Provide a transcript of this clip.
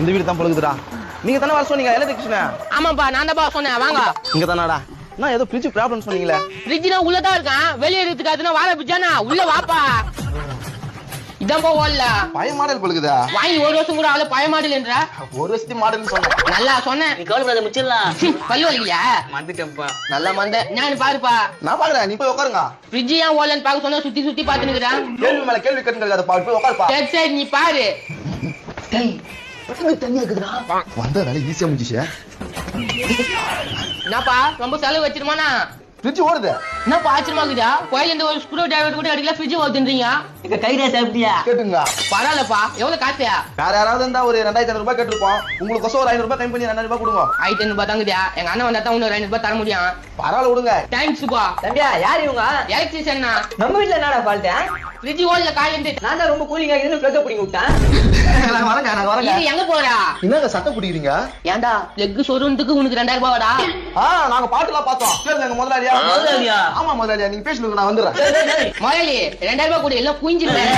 இந்த வீடு தான் பொழுதுடா. நீங்க தானே வர சொன்னீங்க எலக்ட்ரிஷியன்? ஆமாப்பா நான் தான் சொன்னேன் வாங்க. இங்க தானாடா? நான் ஏதோ ஃப்ரிட்ஜ் ப்ராப்ளம் சொன்னீங்களே. ஃப்ரிட்ஜ்னா உள்ளதான் இருக்கான், வெளியே இருக்கிறதுனா வாழ பிச்சானா உள்ள வாப்பா. இதான் போகல பழைய மாடல் பொழுதுதா. வாங்கி ஒரு வருஷம் கூட ஆளு பழைய மாடல் என்ற ஒரு வருஷத்து மாடல்னு சொன்னேன். நல்லா சொன்னேன். நீ கவலைப்படாத முடிச்சிடலாம். பல்லு வலிக்கலையா? மறந்துட்டேன்ப்பா. நல்லா மந்த நான் பாருப்பா. நான் பாக்குறேன், நீ போய் உட்காருங்க. ஃப்ரிட்ஜ் ஏன் ஓடலன்னு பாக்க சொன்னா சுத்தி சுத்தி பாத்து நிக்கிறான். கேள்வி மேல கேள்வி கேட்டுங்க. அதை போய் உட்காருப்பா. சரி சரி நீ பாரு. தண்ணியா இருக்குதுடா. வந்த வேலை ஈஸியா முடிஞ்சிச்சு. என்னப்பா ரொம்ப செலவு வச்சிருமானா? ஃப்ரிட்ஜ் ஓடுது. என்னப்பா ஆச்சரியமா இருக்குதா? கோயில் இந்த ஒரு ஸ்க்ரூ டிரைவர் கூட அடிக்கல ஃப்ரிட்ஜ் ஓடுன்றீங்க. எங்க கைடா சாப்பிட்டியா? கேட்டுங்க. பரவாயில்லப்பா. எவ்வளவு காசு? வேற யாராவது இருந்தா ஒரு 2500 ரூபாய் கேட்டிருப்போம். உங்களுக்கு ஒரு 500 ரூபாய் கம்மி பண்ணி 2000 ரூபாய் கொடுங்க. 500 தாங்குதா? எங்க அண்ணன் வந்தா தான் இன்னொரு 500 ரூபாய் தர முடியும். பரவாயில்ல விடுங்க. தேங்க்ஸ்ப்பா. தம்பியா யார் இவங்க? எலக்ட்ரிஷியன். நம்ம வீட்டுல என்னடா ஃபால்ட்? ஃப்ரிட்ஜ் ஓடல காலையில. நான் தான் ரொம்ப கூலிங் ஆகிதுன்னு பிளக்க பிடிங்க விட்டேன். நான் வரேங்க. இது எங்க போறா? என்னங்க சத்தம் பிடிக்கிறீங்க? ஏன்டா லெக் சொருன்றதுக்கு உனக்கு 2000 ரூபாய் வாடா? நாங்க பாட்டுலாம் பார்த்தோம். கேளுங்க எங்க முதலாளியா. முதலாளியா? ஆமா முதலாளியா, நீங்க பேசுங்க, நான் வந்துடுறேன். முதலாளி 2000 ரூபாய் கூட எல்லாம் புரிஞ்சிருக்கேன்.